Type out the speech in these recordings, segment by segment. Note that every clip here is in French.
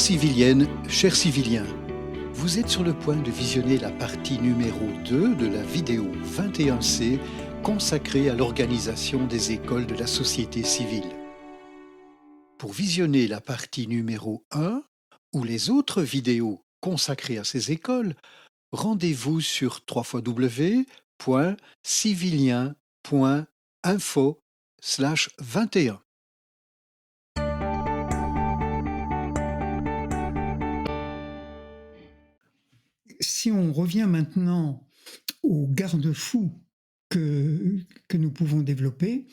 civiliennes, chers civiliens, vous êtes sur le point de visionner la partie numéro 2 de la vidéo 21C consacrée à l'organisation des écoles de la société civile. Pour visionner la partie numéro 1 ou les autres vidéos consacrées à ces écoles, rendez-vous sur www.civilien.info/21. Si on revient maintenant aux garde-fous que nous pouvons développer,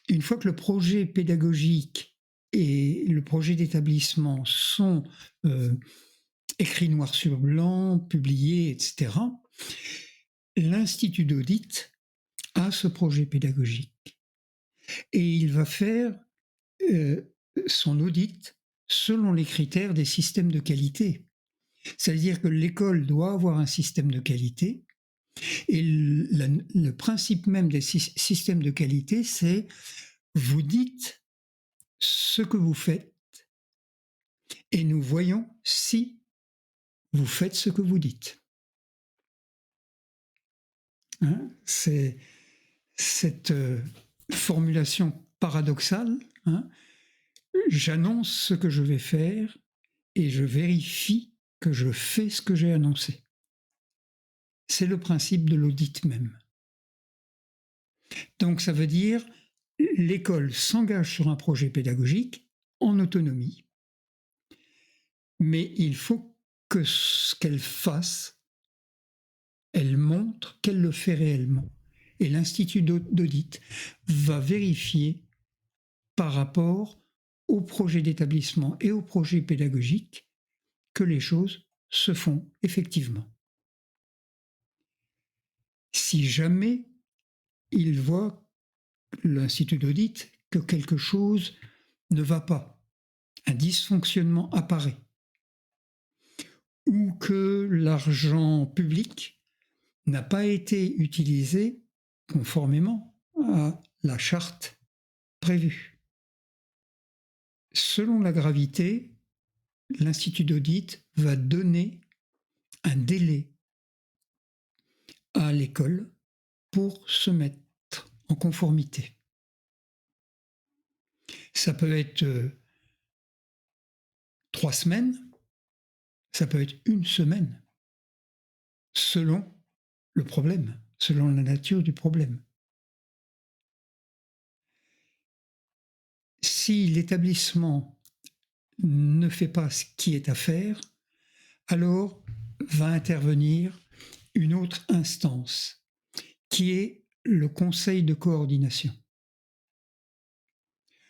une fois que le projet pédagogique et le projet d'établissement sont écrits noir sur blanc, publiés, etc., l'Institut d'audit a ce projet pédagogique. Et il va faire son audit selon les critères des systèmes de qualité. C'est-à-dire que l'école doit avoir un système de qualité, et le principe même des systèmes de qualité, c'est vous dites ce que vous faites et nous voyons si vous faites ce que vous dites. Hein, c'est cette formulation paradoxale. Hein, j'annonce ce que je vais faire et je vérifie que je fais ce que j'ai annoncé. C'est le principe de l'audit même. Donc ça veut dire l'école s'engage sur un projet pédagogique en autonomie, mais il faut que ce qu'elle fasse, elle montre qu'elle le fait réellement. Et l'Institut d'audit va vérifier par rapport au projet d'établissement et au projet pédagogique que les choses se font effectivement. Si jamais il voit, l'Institut d'audit, que quelque chose ne va pas, un dysfonctionnement apparaît, ou que l'argent public n'a pas été utilisé conformément à la charte prévue. Selon la gravité, l'Institut d'audit va donner un délai à l'école pour se mettre en conformité. Ça peut être 3 semaines, ça peut être 1 semaine, selon le problème, selon la nature du problème. Si l'établissement ne fait pas ce qui est à faire, alors va intervenir une autre instance, qui est le conseil de coordination.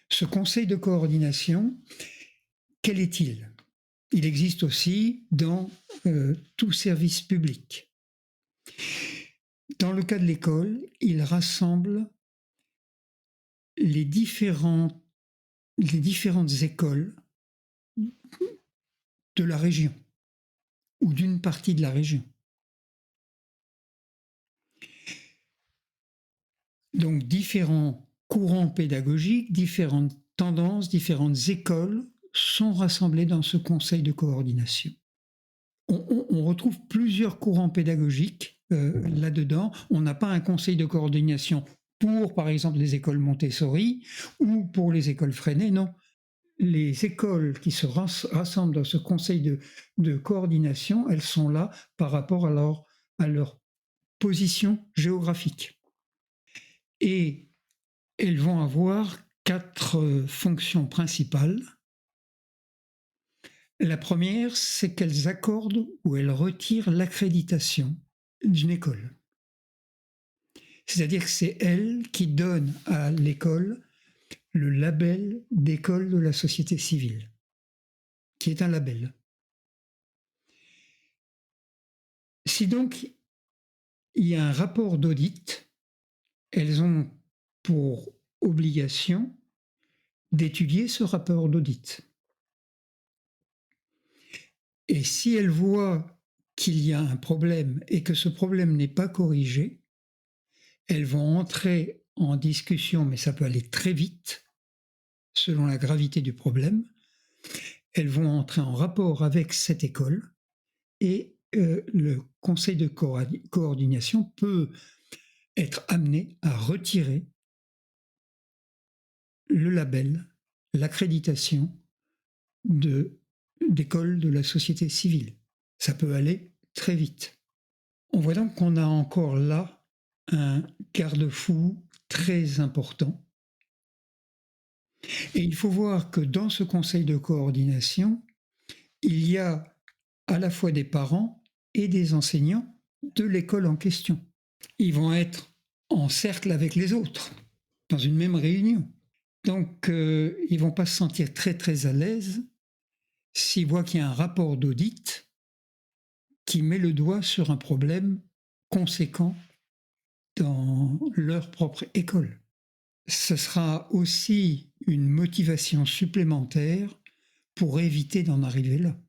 Ce conseil de coordination, quel est-il ? Il existe aussi dans tout service public. Dans le cas de l'école, il rassemble les différentes écoles de la région ou d'une partie de la région. Donc différents courants pédagogiques, différentes tendances, différentes écoles sont rassemblées dans ce conseil de coordination. On retrouve plusieurs courants pédagogiques là-dedans. On n'a pas un conseil de coordination pour, par exemple, les écoles Montessori ou pour les écoles Freinet, non. Les écoles qui se rassemblent dans ce conseil de coordination, elles sont là par rapport à leur position géographique. Et elles vont avoir 4 fonctions principales. La première, c'est qu'elles accordent ou elles retirent l'accréditation d'une école. C'est-à-dire que c'est elles qui donnent à l'école le label d'école de la société civile, qui est un label. Si donc il y a un rapport d'audit, elles ont pour obligation d'étudier ce rapport d'audit. Et si elles voient qu'il y a un problème et que ce problème n'est pas corrigé, elles vont entrer en discussion, mais ça peut aller très vite, selon la gravité du problème. elles vont entrer en rapport avec cette école et le conseil de coordination peut être amené à retirer le label, l'accréditation d'école de la société civile. Ça peut aller très vite. On voit donc qu'on a encore là un garde-fou très important. Et il faut voir que dans ce conseil de coordination, il y a à la fois des parents et des enseignants de l'école en question. Ils vont être en cercle avec les autres, dans une même réunion. Donc, ils ne vont pas se sentir très très à l'aise s'ils voient qu'il y a un rapport d'audit qui met le doigt sur un problème conséquent dans leur propre école. Ce sera aussi une motivation supplémentaire pour éviter d'en arriver là.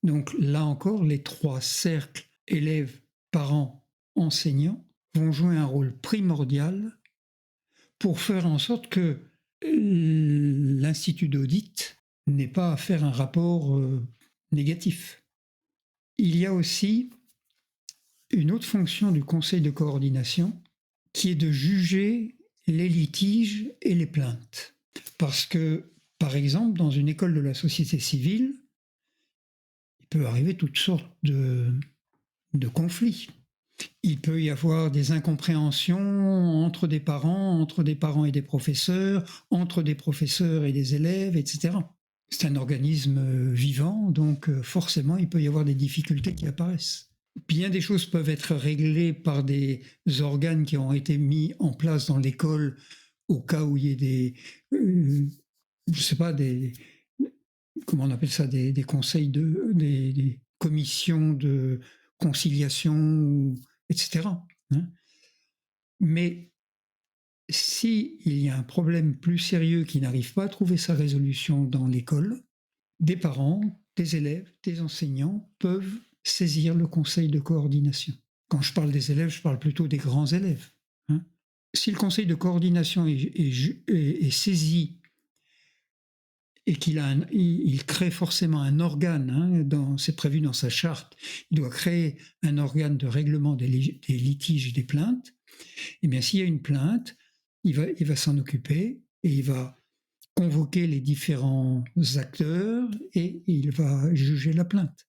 Donc là encore, les 3 cercles, élèves, parents, enseignants, vont jouer un rôle primordial pour faire en sorte que l'Institut d'audit n'ait pas à faire un rapport négatif. Il y a aussi une autre fonction du conseil de coordination qui est de juger les litiges et les plaintes. Parce que, par exemple, dans une école de la société civile, il peut arriver toutes sortes de conflits. Il peut y avoir des incompréhensions entre des parents et des professeurs, entre des professeurs et des élèves, etc. C'est un organisme vivant, donc forcément, il peut y avoir des difficultés qui apparaissent. Bien des choses peuvent être réglées par des organes qui ont été mis en place dans l'école au cas où il y ait des, je sais pas, comment on appelle ça, des conseils, des commissions de conciliation, etc. Mais s'il y a un problème plus sérieux qui n'arrive pas à trouver sa résolution dans l'école, des parents, des élèves, des enseignants peuvent saisir le conseil de coordination. Quand je parle des élèves, je parle plutôt des grands élèves. Si le conseil de coordination est saisi et il crée forcément un organe, c'est prévu dans sa charte, il doit créer un organe de règlement des litiges et des plaintes, et bien s'il y a une plainte, il va s'en occuper et il va convoquer les différents acteurs et il va juger la plainte.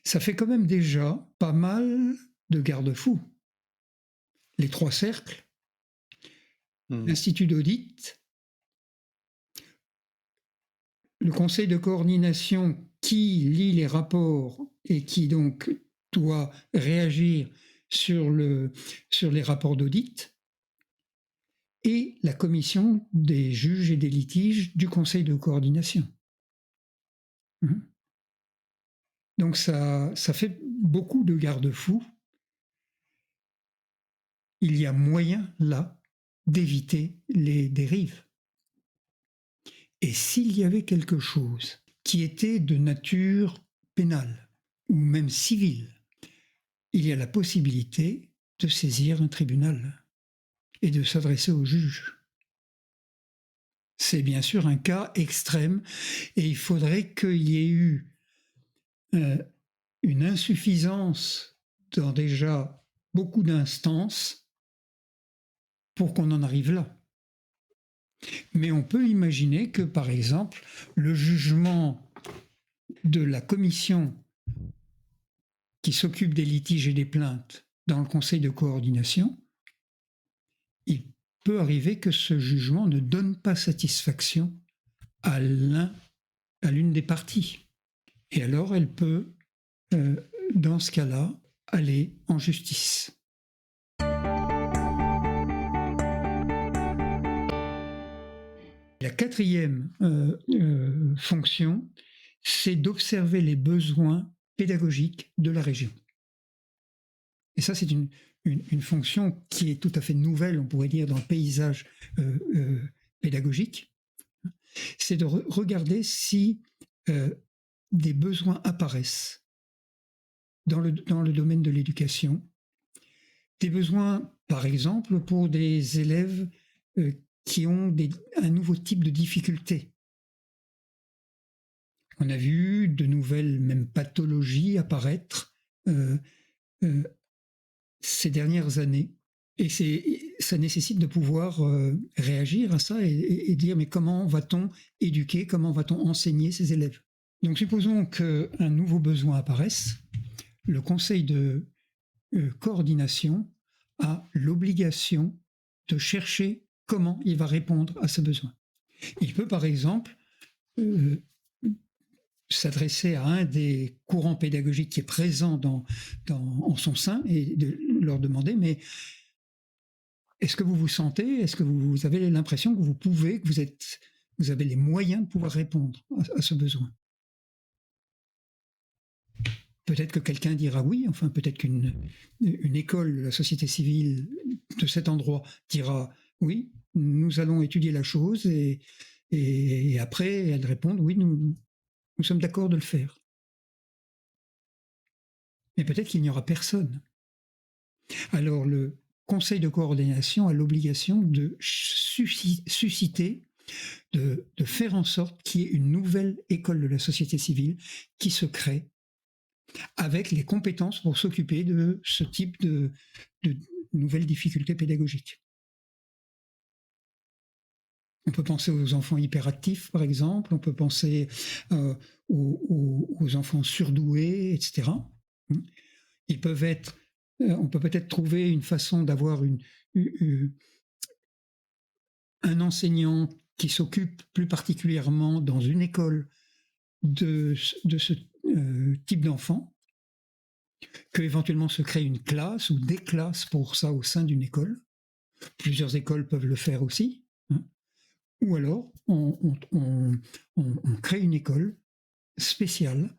Ça fait quand même déjà pas mal de garde-fous. Les 3 cercles, l'Institut d'audit, le conseil de coordination qui lit les rapports et qui donc doit réagir sur les rapports d'audit, et la commission des juges et des litiges du conseil de coordination. Donc ça fait beaucoup de garde-fous. Il y a moyen là d'éviter les dérives. Et s'il y avait quelque chose qui était de nature pénale ou même civile, il y a la possibilité de saisir un tribunal et de s'adresser au juge. C'est bien sûr un cas extrême et il faudrait qu'il y ait eu une insuffisance dans déjà beaucoup d'instances pour qu'on en arrive là. Mais on peut imaginer que, par exemple, le jugement de la commission qui s'occupe des litiges et des plaintes dans le conseil de coordination, il peut arriver que ce jugement ne donne pas satisfaction à l'une des parties. Et alors, elle peut, dans ce cas-là, aller en justice. La 4e fonction, c'est d'observer les besoins pédagogiques de la région. Et ça, c'est une fonction qui est tout à fait nouvelle, on pourrait dire, dans le paysage pédagogique. C'est de regarder si des besoins apparaissent dans le domaine de l'éducation. Des besoins, par exemple, pour des élèves qui ont un nouveau type de difficultés. On a vu de nouvelles même pathologies apparaître ces dernières années. Et ça nécessite de pouvoir réagir à ça et dire mais comment va-t-on éduquer, comment va-t-on enseigner ces élèves? Donc supposons qu'un nouveau besoin apparaisse, le conseil de coordination a l'obligation de chercher comment il va répondre à ce besoin. Il peut par exemple s'adresser à un des courants pédagogiques qui est présent en son sein et de leur demander mais est-ce que vous vous sentez, est-ce que vous avez l'impression que vous pouvez, que vous avez les moyens de pouvoir répondre à ce besoin? Peut-être que quelqu'un dira oui, enfin peut-être qu'une école de la société civile de cet endroit dira oui, nous allons étudier la chose et après elles répondent oui, nous sommes d'accord de le faire. Mais peut-être qu'il n'y aura personne. Alors le conseil de coordination a l'obligation de susciter, de faire en sorte qu'il y ait une nouvelle école de la société civile qui se crée avec les compétences pour s'occuper de ce type de nouvelles difficultés pédagogiques. On peut penser aux enfants hyperactifs, par exemple, on peut penser aux enfants surdoués, etc. Ils peuvent être, on peut peut-être trouver une façon d'avoir un enseignant qui s'occupe plus particulièrement dans une école de ce type d'enfant, qu'éventuellement se crée une classe ou des classes pour ça au sein d'une école. Plusieurs écoles peuvent le faire aussi. Ou alors, on crée une école spéciale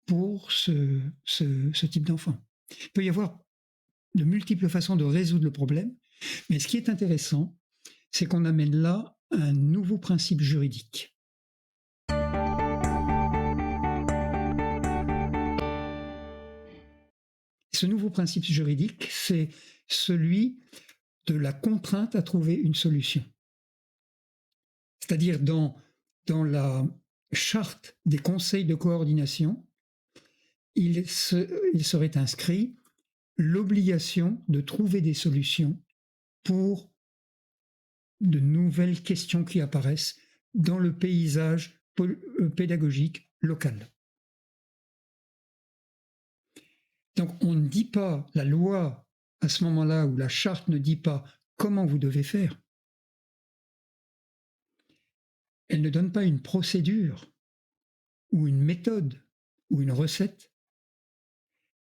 pour ce type d'enfant. Il peut y avoir de multiples façons de résoudre le problème, mais ce qui est intéressant, c'est qu'on amène là un nouveau principe juridique. Ce nouveau principe juridique, c'est celui de la contrainte à trouver une solution. C'est-à-dire dans la charte des conseils de coordination, il serait inscrit l'obligation de trouver des solutions pour de nouvelles questions qui apparaissent dans le paysage pédagogique local. Donc on ne dit pas, la loi à ce moment-là, ou la charte ne dit pas comment vous devez faire. Elle ne donne pas une procédure ou une méthode ou une recette.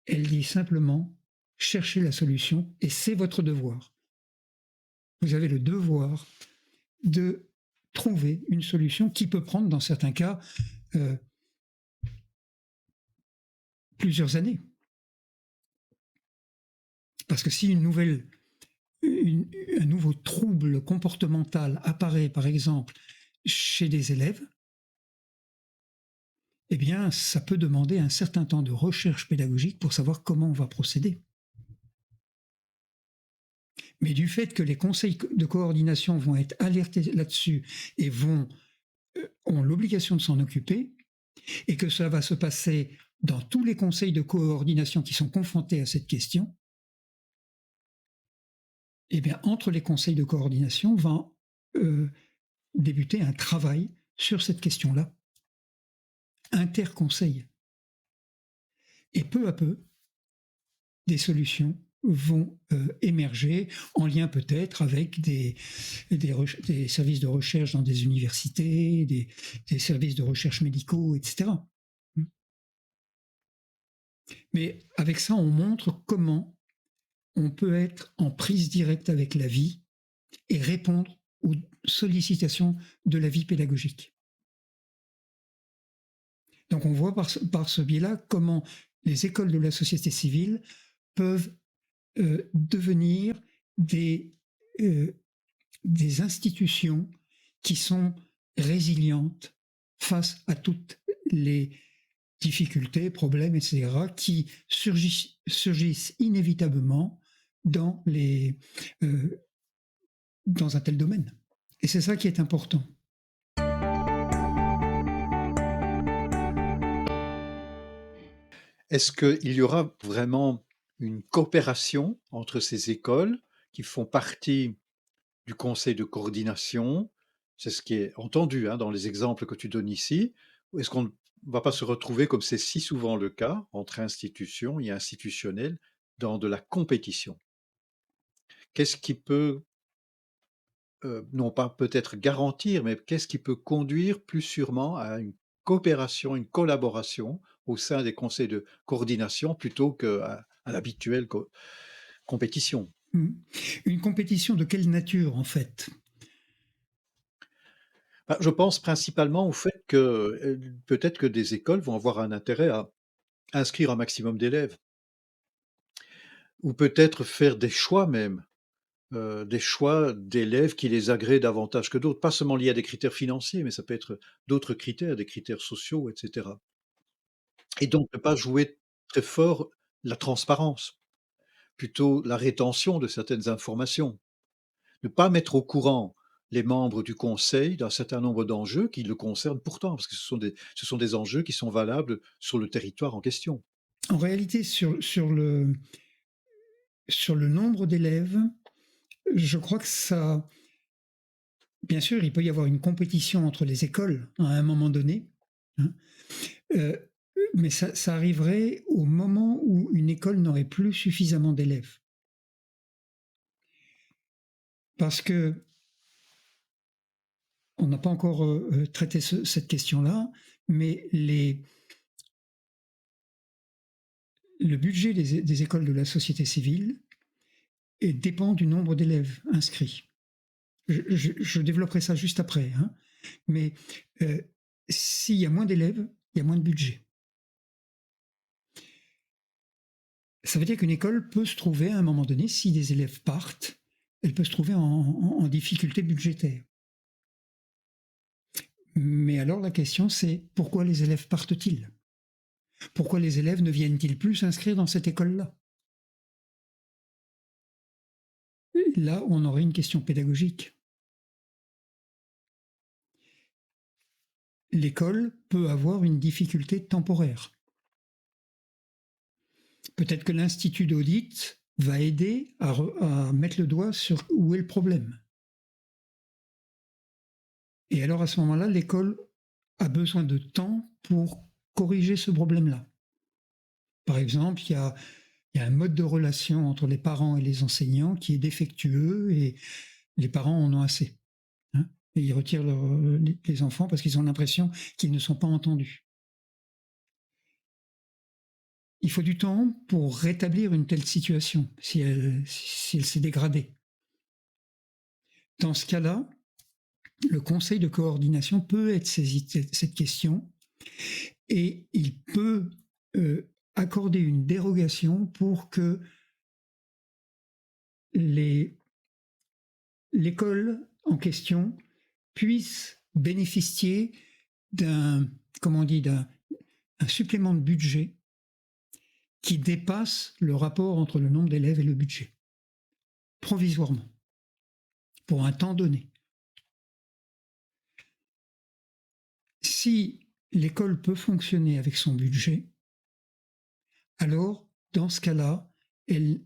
Elle dit simplement cherchez la solution et c'est votre devoir. Vous avez le devoir de trouver une solution qui peut prendre dans certains cas plusieurs années. Parce que si un nouveau trouble comportemental apparaît, par exemple, chez des élèves, eh bien, ça peut demander un certain temps de recherche pédagogique pour savoir comment on va procéder. Mais du fait que les conseils de coordination vont être alertés là-dessus et ont l'obligation de s'en occuper, et que ça va se passer dans tous les conseils de coordination qui sont confrontés à cette question, eh bien, entre les conseils de coordination va débuter un travail sur cette question-là, interconseil. Et peu à peu, des solutions vont émerger, en lien peut-être avec des services de recherche dans des universités, des services de recherche médicaux, etc. Mais avec ça, on montre comment on peut être en prise directe avec la vie et répondre aux sollicitations de la vie pédagogique. Donc on voit par ce biais-là comment les écoles de la société civile peuvent devenir des institutions qui sont résilientes face à toutes les difficultés, problèmes, etc., qui surgissent inévitablement dans un tel domaine. Et c'est ça qui est important. Est-ce qu'il y aura vraiment une coopération entre ces écoles qui font partie du conseil de coordination? C'est ce qui est entendu, hein, dans les exemples que tu donnes ici. Ou est-ce qu'on ne va pas se retrouver, comme c'est si souvent le cas, entre institutions et institutionnels, dans de la compétition? Qu'est-ce qui peut, non pas peut-être garantir, mais qu'est-ce qui peut conduire plus sûrement à une coopération, une collaboration au sein des conseils de coordination plutôt qu'à l'habituelle compétition? Mmh. Une compétition de quelle nature, en fait? Bah, je pense principalement au fait que, peut-être que des écoles vont avoir un intérêt à inscrire un maximum d'élèves ou peut-être faire des choix même, des choix d'élèves qui les agréent davantage que d'autres. Pas seulement liés à des critères financiers, mais ça peut être d'autres critères, des critères sociaux et cetera. Et donc ne pas jouer très fort la transparence, plutôt la rétention de certaines informations. Ne pas mettre au courant les membres du conseil d'un certain nombre d'enjeux qui le concernent pourtant, parce que ce sont des enjeux qui sont valables sur le territoire en question. En réalité, sur le nombre d'élèves, je crois que ça bien sûr, il peut y avoir une compétition entre les écoles à un moment donné, hein, heu, mais ça arriverait au moment où une école n'aurait plus suffisamment d'élèves. Parce qu'on n'a pas encore, traité cette question-là, mais le budget des écoles de la société civile dépend du nombre d'élèves inscrits. Je développerai ça juste après, hein, mais s'il y a moins d'élèves, il y a moins de budget. Ça veut dire qu'une école peut se trouver à un moment donné, si des élèves partent, elle peut se trouver en difficulté budgétaire. Mais alors la question c'est pourquoi les élèves partent-ils? Pourquoi les élèves ne viennent-ils plus s'inscrire dans cette école-là? Là, on aurait une question pédagogique. L'école peut avoir une difficulté temporaire. Peut-être que l'institut d'audit va aider à mettre le doigt sur où est le problème. Et alors à ce moment-là, l'école a besoin de temps pour corriger ce problème-là. Par exemple, il y a un mode de relation entre les parents et les enseignants qui est défectueux et les parents en ont assez, hein, et ils retirent les enfants parce qu'ils ont l'impression qu'ils ne sont pas entendus. Il faut du temps pour rétablir une telle situation si elle s'est dégradée. Dans ce cas-là, le conseil de coordination peut être saisi de cette question et il peut accorder une dérogation pour que l'école en question puisse bénéficier d'un, comment on dit, d'un un supplément de budget qui dépasse le rapport entre le nombre d'élèves et le budget, provisoirement, pour un temps donné. Si l'école peut fonctionner avec son budget, alors, dans ce cas-là, il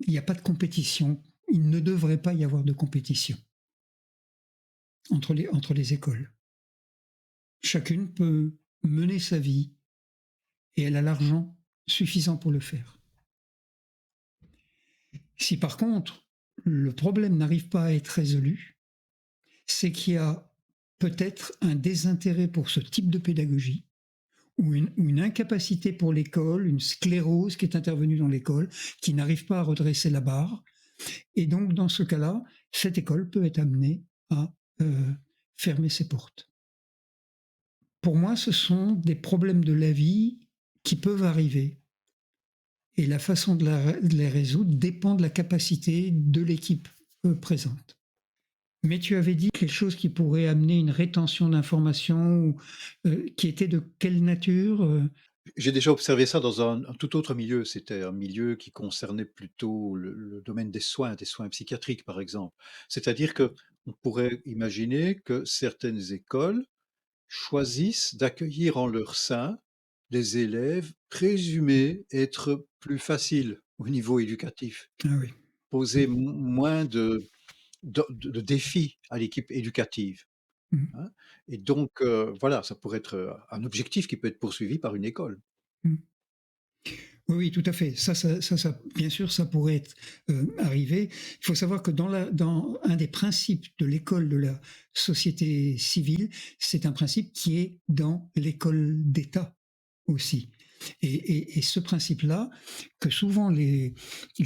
n'y a pas de compétition. Il ne devrait pas y avoir de compétition entre les écoles. Chacune peut mener sa vie et elle a l'argent suffisant pour le faire. Si par contre, le problème n'arrive pas à être résolu, c'est qu'il y a peut-être un désintérêt pour ce type de pédagogie ou une incapacité pour l'école, une sclérose qui est intervenue dans l'école, qui n'arrive pas à redresser la barre. Et donc, dans ce cas-là, cette école peut être amenée à fermer ses portes. Pour moi, ce sont des problèmes de la vie qui peuvent arriver. Et la façon de les résoudre dépend de la capacité de l'équipe présente. Mais tu avais dit quelque chose qui pourrait amener une rétention d'informations, qui était de quelle nature? J'ai déjà observé ça dans un tout autre milieu. C'était un milieu qui concernait plutôt le domaine des soins psychiatriques, par exemple. C'est-à-dire qu'on pourrait imaginer que certaines écoles choisissent d'accueillir en leur sein des élèves présumés être plus faciles au niveau éducatif, Ah oui. poser moins de défis à l'équipe éducative, Mmh. hein. Et donc, voilà, ça pourrait être, un objectif qui peut être poursuivi par une école. Mmh. Oui, oui, tout à fait. Bien sûr, ça pourrait être, arriver. Il faut savoir que dans un des principes de l'école de la société civile, c'est un principe qui est dans l'école d'État aussi. Et ce principe-là, que souvent les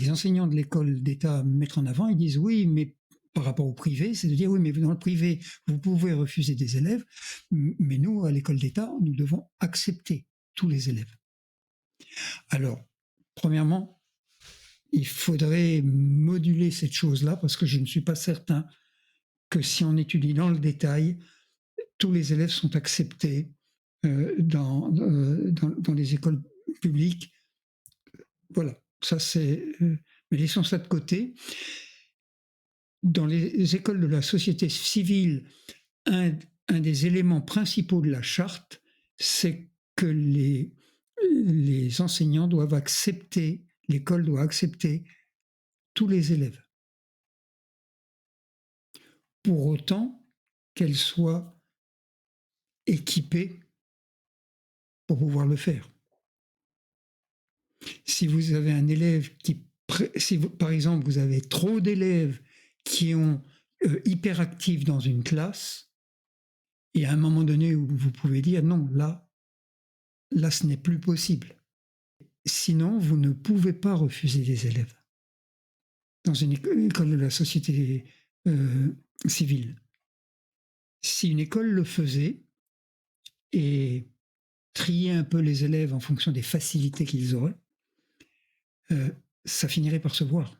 enseignants de l'école d'État mettent en avant, ils disent oui, mais par rapport au privé, c'est de dire oui, mais dans le privé, vous pouvez refuser des élèves, mais nous, à l'école d'État, nous devons accepter tous les élèves. Alors, premièrement, il faudrait moduler cette chose-là parce que je ne suis pas certain que si on étudie dans le détail, tous les élèves sont acceptés dans les écoles publiques. Voilà, ça c'est. Mais laissons ça de côté. Dans les écoles de la société civile, un, un des éléments principaux de la charte, c'est que les enseignants doivent accepter, l'école doit accepter tous les élèves, pour autant qu'elle soit équipée pour pouvoir le faire. Si vous avez un élève si vous, par exemple, vous avez trop d'élèves qui ont hyperactifs dans une classe, et à un moment donné où vous pouvez dire non, là, ce n'est plus possible. Sinon, vous ne pouvez pas refuser des élèves dans une école de la société civile. Si une école le faisait et trier un peu les élèves en fonction des facilités qu'ils auraient, ça finirait par se voir.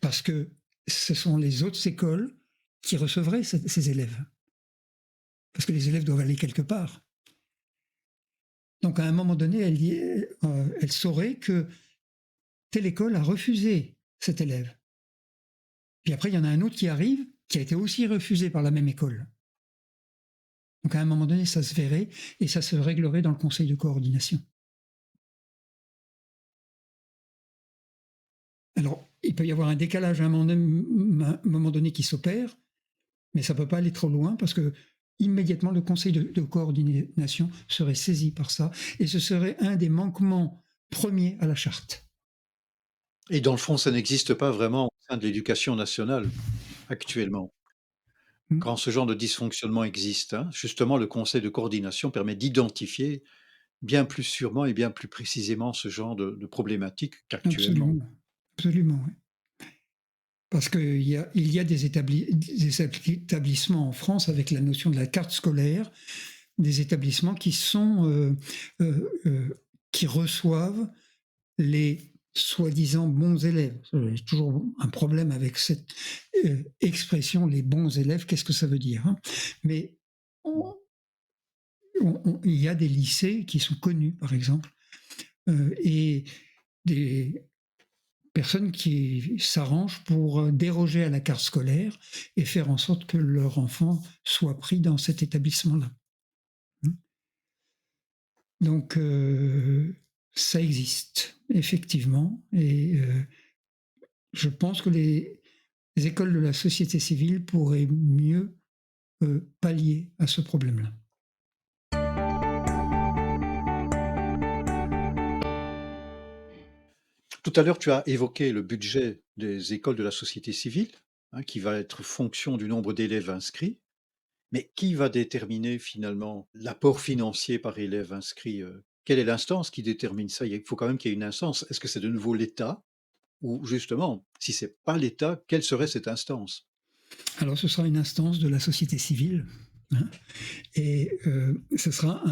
Parce que ce sont les autres écoles qui recevraient ces élèves. Parce que les élèves doivent aller quelque part. Donc à un moment donné, elle saurait que telle école a refusé cet élève. Puis après, il y en a un autre qui arrive, qui a été aussi refusé par la même école. Donc à un moment donné, ça se verrait et ça se réglerait dans le conseil de coordination. Alors, il peut y avoir un décalage à un moment donné qui s'opère, mais ça ne peut pas aller trop loin parce que immédiatement le conseil de coordination serait saisi par ça et ce serait un des manquements premiers à la charte. Et dans le fond, ça n'existe pas vraiment au sein de l'éducation nationale actuellement. Quand ce genre de dysfonctionnement existe, hein, justement, le conseil de coordination permet d'identifier bien plus sûrement et bien plus précisément ce genre de problématique qu'actuellement. Absolument, absolument. Oui. Parce qu'il y a des établissements en France avec la notion de la carte scolaire, des établissements qui reçoivent les soi-disant bons élèves. J'ai toujours un problème avec cette expression, les bons élèves, qu'est-ce que ça veut dire, hein? Mais il y a des lycées qui sont connus, par exemple, et des personnes qui s'arrangent pour déroger à la carte scolaire et faire en sorte que leur enfant soit pris dans cet établissement-là. Donc, ça existe, effectivement, et je pense que les écoles de la société civile pourraient mieux pallier à ce problème-là. Tout à l'heure, tu as évoqué le budget des écoles de la société civile, hein, qui va être fonction du nombre d'élèves inscrits. Mais qui va déterminer finalement l'apport financier par élève inscrit? Quelle est l'instance qui détermine ça? Il faut quand même qu'il y ait une instance. Est-ce que c'est de nouveau l'État? Ou justement, si c'est pas l'État, quelle serait cette instance? Alors, ce sera une instance de la société civile, hein, et ce sera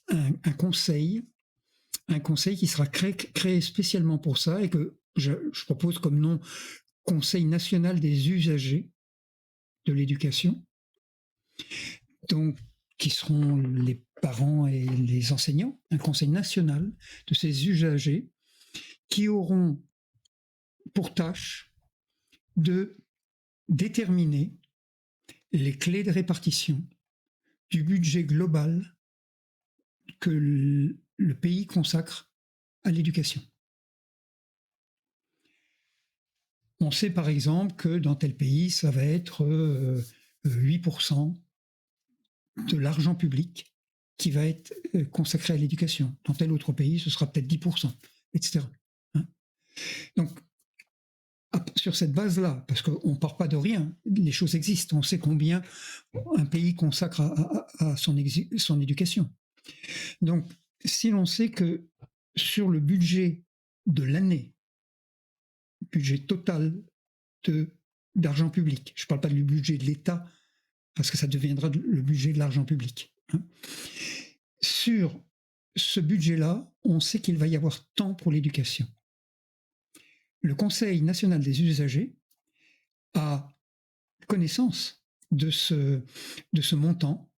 un conseil qui sera créé spécialement pour ça et que je propose comme nom Conseil national des usagers de l'éducation, donc qui seront les parents et les enseignants, un conseil national de ces usagers qui auront pour tâche de déterminer les clés de répartition du budget global que le pays consacre à l'éducation. On sait par exemple que dans tel pays, ça va être 8% de l'argent public qui va être consacré à l'éducation. Dans tel autre pays, ce sera peut-être 10%, etc. Hein. Donc, sur cette base-là, parce qu'on ne part pas de rien, les choses existent, on sait combien un pays consacre à son éducation. Donc, si l'on sait que sur le budget de l'année, budget total d'argent public, je ne parle pas du budget de l'État, parce que ça deviendra le budget de l'argent public. Hein. Sur ce budget-là, on sait qu'il va y avoir tant pour l'éducation. Le Conseil national des usagers a connaissance de ce montant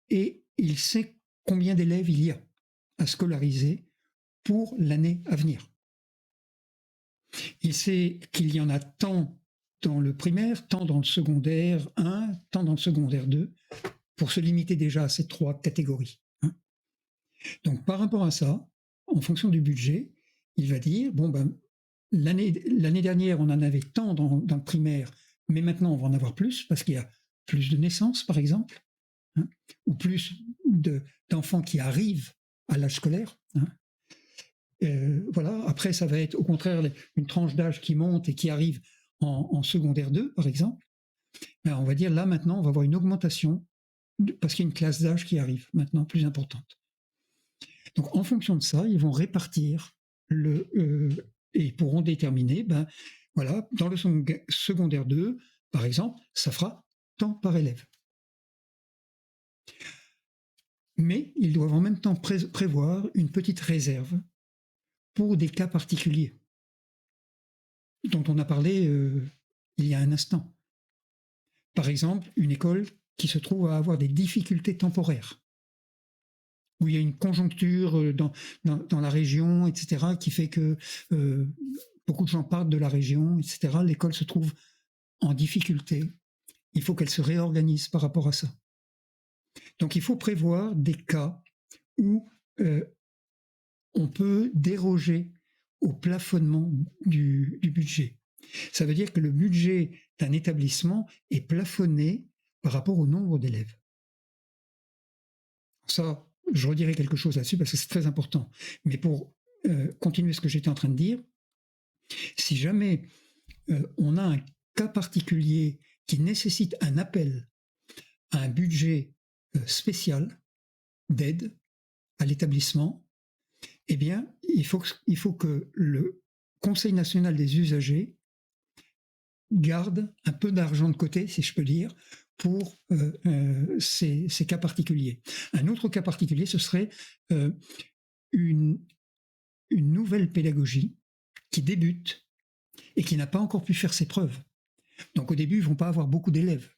et il sait combien d'élèves il y a à scolariser pour l'année à venir. Il sait qu'il y en a tant dans le primaire, tant dans le secondaire 1, tant dans le secondaire 2, pour se limiter déjà à ces 3 catégories. Hein. Donc par rapport à ça, en fonction du budget, il va dire, bon ben, l'année dernière, on en avait tant dans le primaire, mais maintenant on va en avoir plus, parce qu'il y a plus de naissances, par exemple, hein, ou plus d'enfants qui arrivent à l'âge scolaire. Hein. Voilà. Après, ça va être au contraire une tranche d'âge qui monte et qui arrive en secondaire 2, par exemple. Ben, on va dire là maintenant, on va avoir une augmentation parce qu'il y a une classe d'âge qui arrive maintenant plus importante. Donc en fonction de ça, ils vont répartir et ils pourront déterminer, ben voilà, dans le secondaire 2, par exemple, ça fera tant par élève. Mais ils doivent en même temps prévoir une petite réserve pour des cas particuliers dont on a parlé il y a un instant. Par exemple, une école qui se trouve à avoir des difficultés temporaires, où il y a une conjoncture dans la région, etc., qui fait que beaucoup de gens partent de la région, etc. L'école se trouve en difficulté. Il faut qu'elle se réorganise par rapport à ça. Donc il faut prévoir des cas où on peut déroger au plafonnement du budget. Ça veut dire que le budget d'un établissement est plafonné par rapport au nombre d'élèves. Ça, je redirai quelque chose là-dessus parce que c'est très important. Mais pour continuer ce que j'étais en train de dire, si jamais on a un cas particulier qui nécessite un appel à un budget spécial d'aide à l'établissement, eh bien, il faut que le Conseil national des usagers garde un peu d'argent de côté, si je peux dire, pour ces cas particuliers. Un autre cas particulier, ce serait une nouvelle pédagogie qui débute et qui n'a pas encore pu faire ses preuves. Donc au début, ils ne vont pas avoir beaucoup d'élèves.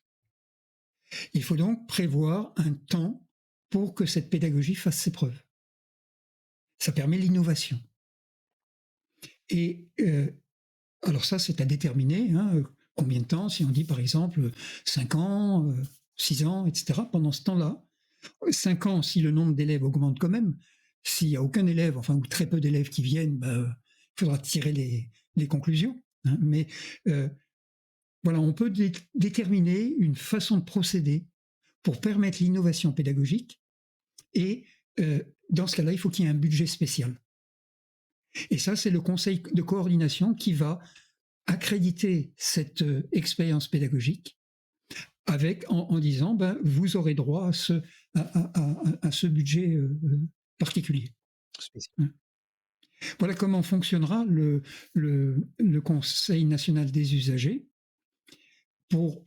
Il faut donc prévoir un temps pour que cette pédagogie fasse ses preuves. Ça permet l'innovation. Et alors ça, c'est à déterminer, hein, combien de temps, si on dit par exemple 5 ans, 6 ans, etc. Pendant ce temps-là, 5 ans, si le nombre d'élèves augmente quand même, s'il n'y a aucun élève, enfin, ou très peu d'élèves qui viennent, il faudra tirer les conclusions. Hein, mais voilà, on peut déterminer une façon de procéder pour permettre l'innovation pédagogique et dans ce cas-là, il faut qu'il y ait un budget spécial. Et ça, c'est le conseil de coordination qui va accréditer cette expérience pédagogique en disant ben, vous aurez droit à ce budget particulier. Spécial. Voilà comment fonctionnera le Conseil national des usagers pour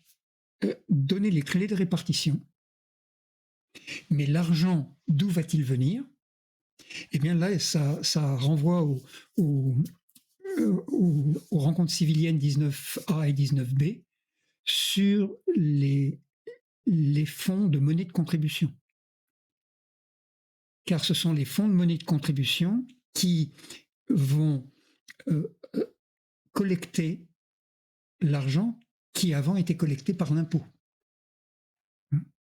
donner les clés de répartition. Mais l'argent, d'où va-t-il venir? Eh bien là, ça renvoie aux rencontres civiliennes 19A et 19B sur les fonds de monnaie de contribution. Car ce sont les fonds de monnaie de contribution qui vont collecter l'argent qui avant était collecté par l'impôt.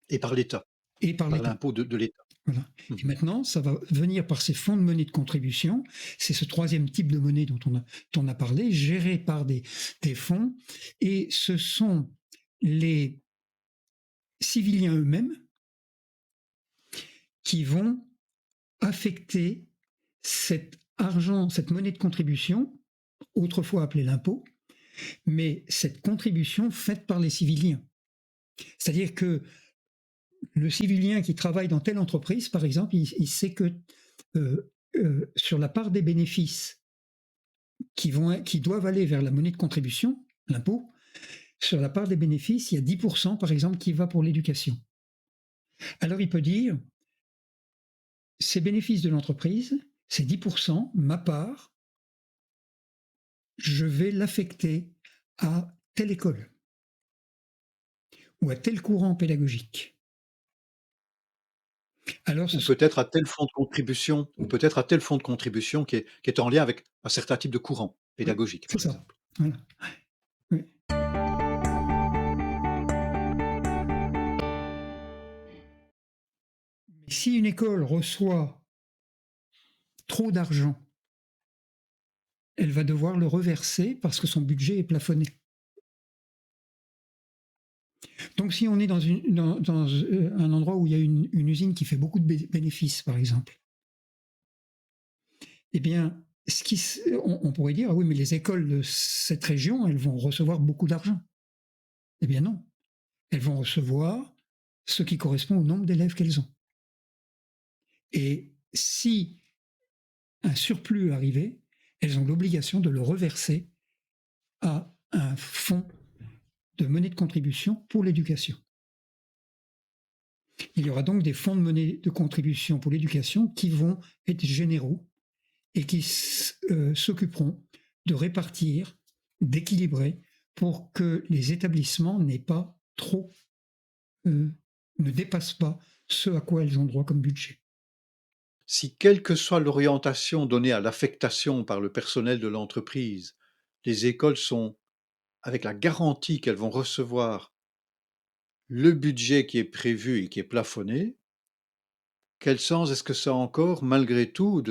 Et par l'État. Et par l'État. L'impôt de l'État. Voilà. Et maintenant, ça va venir par ces fonds de monnaie de contribution. C'est ce troisième type de monnaie dont on a parlé, géré par des fonds. Et ce sont les civiliens eux-mêmes qui vont affecter cet argent, cette monnaie de contribution, autrefois appelée l'impôt, mais cette contribution faite par les civiliens. C'est-à-dire que le civilien qui travaille dans telle entreprise, par exemple, il sait que sur la part des bénéfices qui doivent aller vers la monnaie de contribution, l'impôt, sur la part des bénéfices, il y a 10%, par exemple, qui va pour l'éducation. Alors il peut dire, ces bénéfices de l'entreprise, c'est 10%, ma part, je vais l'affecter à telle école ou à tel courant pédagogique. Alors, ou peut-être à tel fonds de contribution, ou peut-être à tel fonds de contribution qui est en lien avec un certain type de courant pédagogique, par exemple. Voilà. Oui. Mais si une école reçoit trop d'argent, elle va devoir le reverser parce que son budget est plafonné. Donc si on est dans un endroit où il y a une usine qui fait beaucoup de bénéfices, par exemple, eh bien, on pourrait dire, ah oui, mais les écoles de cette région, elles vont recevoir beaucoup d'argent. Eh bien non, elles vont recevoir ce qui correspond au nombre d'élèves qu'elles ont. Et si un surplus arrivait, elles ont l'obligation de le reverser à un fonds de monnaie de contribution pour l'éducation. Il y aura donc des fonds de monnaie de contribution pour l'éducation qui vont être généraux et qui s'occuperont de répartir, d'équilibrer pour que les établissements n'aient pas trop, ne dépassent pas ce à quoi elles ont droit comme budget. Si quelle que soit l'orientation donnée à l'affectation par le personnel de l'entreprise, les écoles sont avec la garantie qu'elles vont recevoir le budget qui est prévu et qui est plafonné, quel sens est-ce que ça a encore, malgré tout,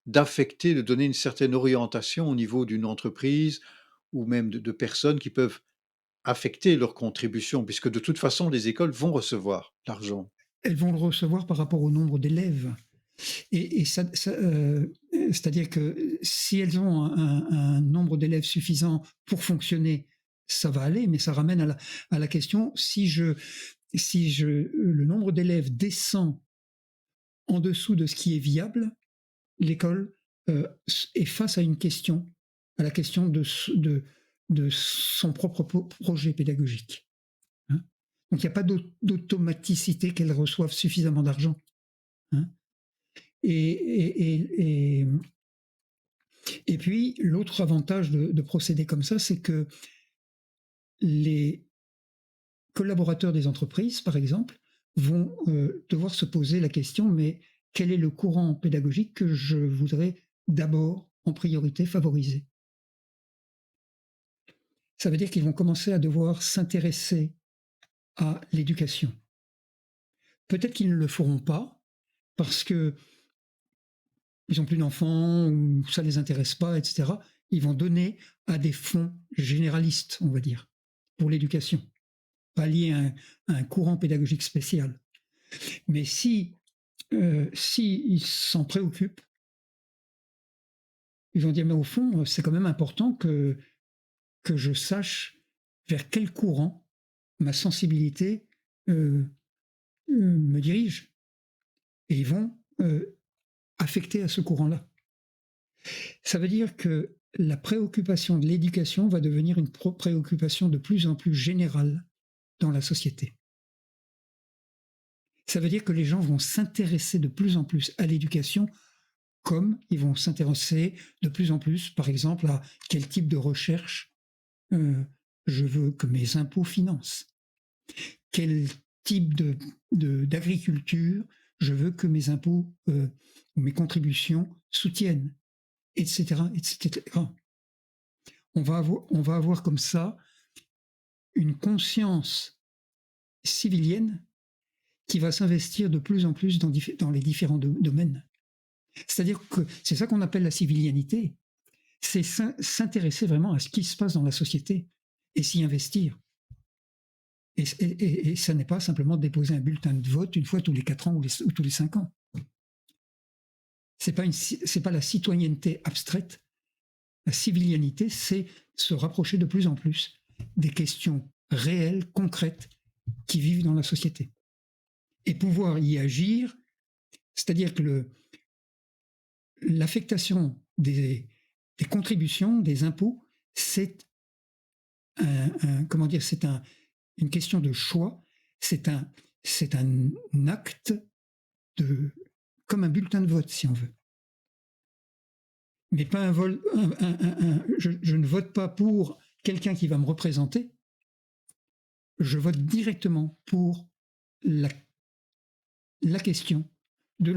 d'affecter, de donner une certaine orientation au niveau d'une entreprise ou même de personnes qui peuvent affecter leur contribution, puisque de toute façon, les écoles vont recevoir l'argent. Elles vont le recevoir par rapport au nombre d'élèves. Et c'est-à-dire que si elles ont un nombre d'élèves suffisant pour fonctionner, ça va aller, mais ça ramène à la question, si le nombre d'élèves descend en dessous de ce qui est viable, l'école est face à une question, à la question de son propre projet pédagogique. Hein. Donc il n'y a pas d'automaticité qu'elle reçoive suffisamment d'argent. Hein. Et puis, l'autre avantage de procéder comme ça, c'est que les collaborateurs des entreprises, par exemple, vont devoir se poser la question, mais quel est le courant pédagogique que je voudrais d'abord, en priorité, favoriser? Ça veut dire qu'ils vont commencer à devoir s'intéresser à l'éducation. Peut-être qu'ils ne le feront pas, parce que ils n'ont plus d'enfants, ou ça ne les intéresse pas, etc. Ils vont donner à des fonds généralistes, on va dire, pour l'éducation, pas liés à un courant pédagogique spécial. Mais si ils s'en préoccupent, ils vont dire, mais au fond, c'est quand même important que je sache vers quel courant ma sensibilité me dirige. Et ils vont affecter à ce courant-là. Ça veut dire que la préoccupation de l'éducation va devenir une préoccupation de plus en plus générale dans la société. Ça veut dire que les gens vont s'intéresser de plus en plus à l'éducation, comme ils vont s'intéresser de plus en plus, par exemple, à quel type de recherche je veux que mes impôts financent, quel type d'agriculture je veux que mes impôts ou mes contributions soutiennent, etc., etc. On va avoir comme ça une conscience civilienne qui va s'investir de plus en plus dans les différents domaines. C'est-à-dire que c'est ça qu'on appelle la civilianité. C'est s'intéresser vraiment à ce qui se passe dans la société et s'y investir. Et ça n'est pas simplement déposer un bulletin de vote une fois tous les 4 ans ou tous les 5 ans. C'est pas la citoyenneté abstraite. La civilianité, c'est se rapprocher de plus en plus des questions réelles, concrètes, qui vivent dans la société. Et pouvoir y agir, c'est-à-dire que l'affectation des contributions, des impôts, c'est une question de choix, c'est un acte comme un bulletin de vote, si on veut. Mais pas je ne vote pas pour quelqu'un qui va me représenter, je vote directement pour la question de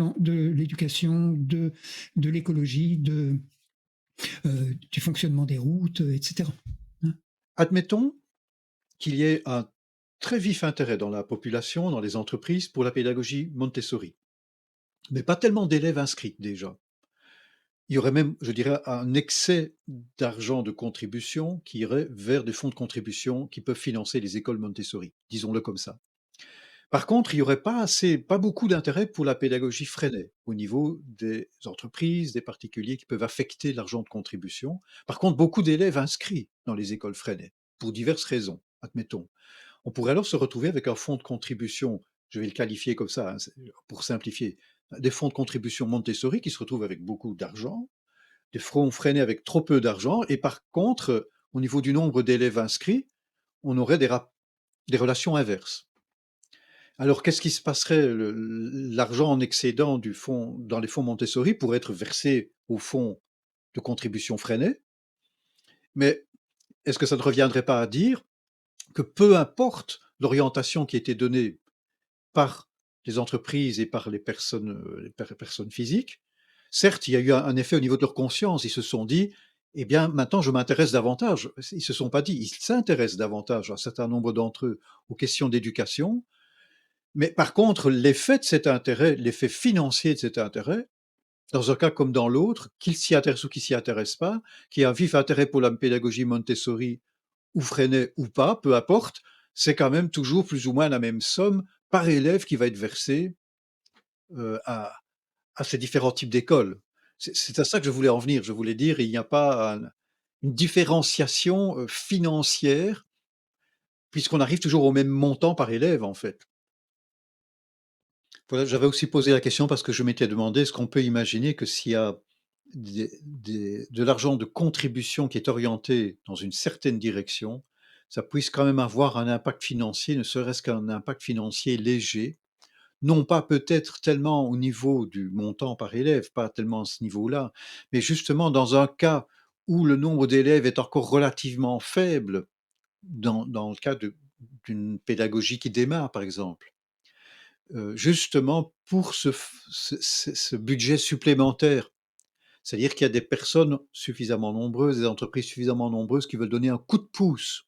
l'éducation, de l'écologie, du fonctionnement des routes, etc. Admettons qu'il y ait un très vif intérêt dans la population, dans les entreprises, pour la pédagogie Montessori, mais pas tellement d'élèves inscrits déjà. Il y aurait même, je dirais, un excès d'argent de contribution qui irait vers des fonds de contribution qui peuvent financer les écoles Montessori, disons-le comme ça. Par contre, il n'y aurait pas beaucoup d'intérêt pour la pédagogie Freinet au niveau des entreprises, des particuliers qui peuvent affecter l'argent de contribution. Par contre, beaucoup d'élèves inscrits dans les écoles Freinet, pour diverses raisons, admettons. On pourrait alors se retrouver avec un fonds de contribution, je vais le qualifier comme ça, hein, pour simplifier, des fonds de contribution Montessori qui se retrouvent avec beaucoup d'argent, des fonds Freinet avec trop peu d'argent, et par contre, au niveau du nombre d'élèves inscrits, on aurait des relations inverses. Alors, qu'est-ce qui se passerait? L'argent en excédent du fonds, dans les fonds Montessori pourrait être versé au fonds de contribution Freinet, mais est-ce que ça ne reviendrait pas à dire que peu importe l'orientation qui a été donnée par les entreprises et par les personnes physiques, certes, il y a eu un effet au niveau de leur conscience. Ils se sont dit, eh bien, maintenant, je m'intéresse davantage. Ils ne se sont pas dit, ils s'intéressent davantage, un certain nombre d'entre eux, aux questions d'éducation. Mais par contre, l'effet de cet intérêt, l'effet financier de cet intérêt, dans un cas comme dans l'autre, qu'ils s'y intéressent ou qu'ils s'y intéressent pas, qu'il y a un vif intérêt pour la pédagogie Montessori ou Freinet ou pas, peu importe, c'est quand même toujours plus ou moins la même somme par élève qui va être versée à ces différents types d'écoles. C'est à ça que je voulais en venir. Je voulais dire, il n'y a pas une différenciation financière, puisqu'on arrive toujours au même montant par élève, en fait. Voilà, j'avais aussi posé la question parce que je m'étais demandé, est-ce qu'on peut imaginer que s'il y a de l'argent de contribution qui est orienté dans une certaine direction, ça puisse quand même avoir un impact financier, ne serait-ce qu'un impact financier léger, non pas peut-être tellement au niveau du montant par élève, pas tellement à ce niveau-là, mais justement dans un cas où le nombre d'élèves est encore relativement faible, dans le cas d'une pédagogie qui démarre, par exemple. Justement pour ce budget supplémentaire. C'est-à-dire qu'il y a des personnes suffisamment nombreuses, des entreprises suffisamment nombreuses qui veulent donner un coup de pouce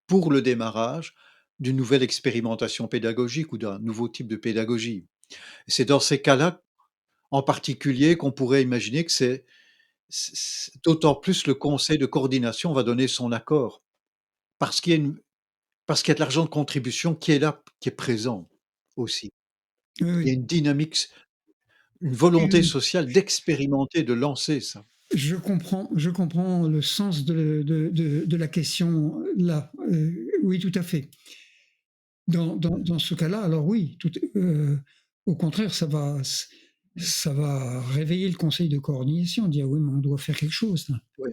pour le démarrage d'une nouvelle expérimentation pédagogique ou d'un nouveau type de pédagogie. Et c'est dans ces cas-là, en particulier, qu'on pourrait imaginer que c'est d'autant plus le conseil de coordination va donner son accord. Parce qu'il y a parce qu'il y a de l'argent de contribution qui est là, qui est présent aussi. Oui, Il y a oui. une dynamique, une Oui, volonté oui. sociale d'expérimenter, de lancer ça. Je comprends le sens de la question là. Oui, tout à fait. Dans ce cas-là, alors oui, au contraire, ça va réveiller le conseil de coordination, dire oui, mais on doit faire quelque chose là. Ouais.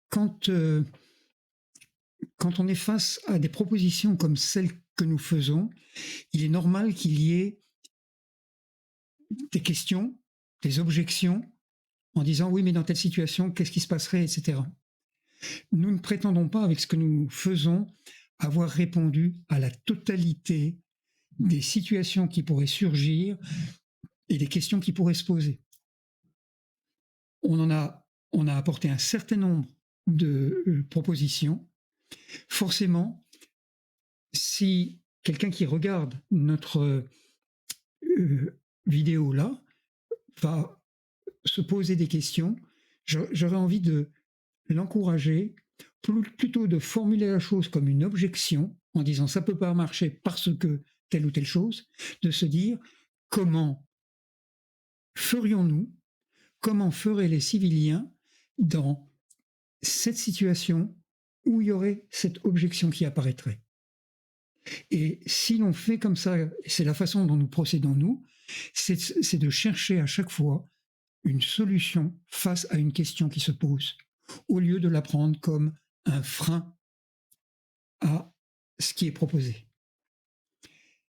Quand, euh, quand on est face à des propositions comme celles que nous faisons, il est normal qu'il y ait des questions, des objections, en disant oui, mais dans telle situation, qu'est-ce qui se passerait, etc. Nous ne prétendons pas, avec ce que nous faisons, avoir répondu à la totalité des situations qui pourraient surgir et des questions qui pourraient se poser. On a apporté un certain nombre de propositions Forcément, si quelqu'un qui regarde notre vidéo là va se poser des questions, j'aurais envie de l'encourager plutôt de formuler la chose comme une objection en disant ça peut pas marcher parce que telle ou telle chose, de se dire comment ferions-nous, comment feraient les civiliens dans cette situation où il y aurait cette objection qui apparaîtrait. Et si l'on fait comme ça, c'est la façon dont nous procédons nous, c'est de chercher à chaque fois une solution face à une question qui se pose, au lieu de la prendre comme un frein à ce qui est proposé.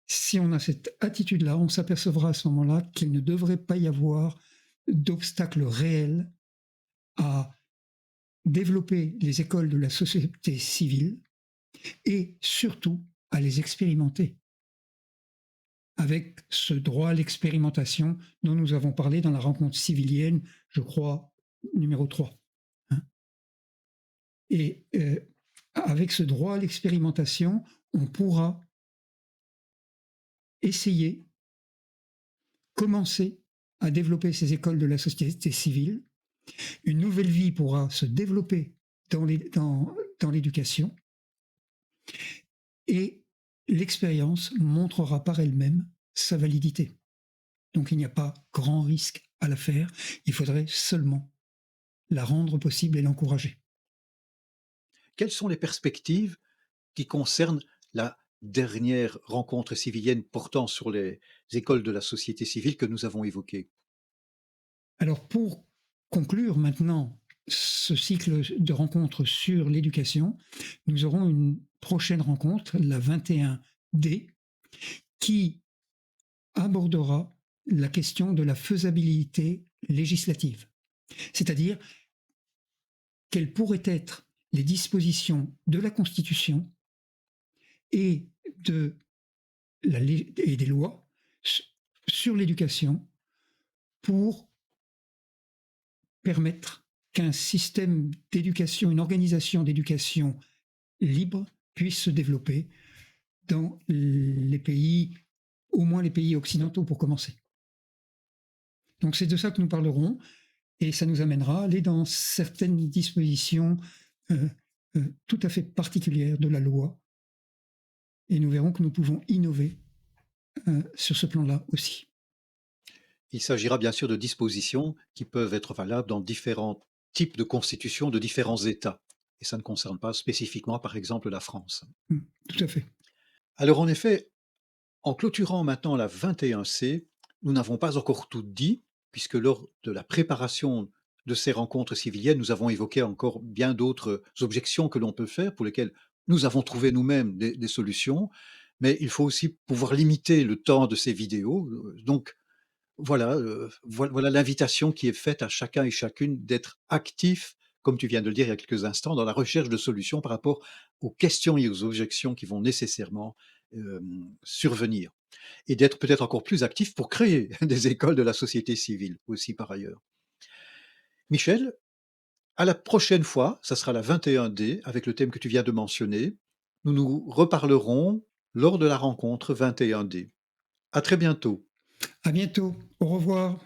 Si on a cette attitude-là, on s'apercevra à ce moment-là qu'il ne devrait pas y avoir d'obstacle réel à développer les écoles de la société civile et surtout à les expérimenter avec ce droit à l'expérimentation dont nous avons parlé dans la rencontre civilienne, je crois, numéro 3. Hein. Et avec ce droit à l'expérimentation, on pourra essayer, commencer à développer ces écoles de la société civile. Une nouvelle vie pourra se développer dans l'éducation et l'expérience montrera par elle-même sa validité. Donc il n'y a pas grand risque à la faire, il faudrait seulement la rendre possible et l'encourager. Quelles sont les perspectives qui concernent la dernière rencontre civilienne portant sur les écoles de la société civile que nous avons évoquées? Alors pour conclure maintenant ce cycle de rencontres sur l'éducation, nous aurons une prochaine rencontre, la 21D, qui abordera la question de la faisabilité législative, c'est-à-dire quelles pourraient être les dispositions de la Constitution et, et des lois sur l'éducation pour permettre qu'un système d'éducation, une organisation d'éducation libre puisse se développer dans les pays, au moins les pays occidentaux pour commencer. Donc c'est de ça que nous parlerons et ça nous amènera à aller dans certaines dispositions tout à fait particulières de la loi et nous verrons que nous pouvons innover sur ce plan-là aussi. Il s'agira bien sûr de dispositions qui peuvent être valables dans différents types de constitutions de différents États. Et ça ne concerne pas spécifiquement, par exemple, la France. Tout à fait. Alors en effet, en clôturant maintenant la 21C, nous n'avons pas encore tout dit, puisque lors de la préparation de ces rencontres civiliennes, nous avons évoqué encore bien d'autres objections que l'on peut faire, pour lesquelles nous avons trouvé nous-mêmes des solutions, mais il faut aussi pouvoir limiter le temps de ces vidéos. Donc voilà, voilà l'invitation qui est faite à chacun et chacune d'être actif, comme tu viens de le dire il y a quelques instants, dans la recherche de solutions par rapport aux questions et aux objections qui vont nécessairement survenir. Et d'être peut-être encore plus actif pour créer des écoles de la société civile aussi par ailleurs. Michel, à la prochaine fois, ça sera la 21D avec le thème que tu viens de mentionner. Nous nous reparlerons lors de la rencontre 21D. À très bientôt. À bientôt. Au revoir.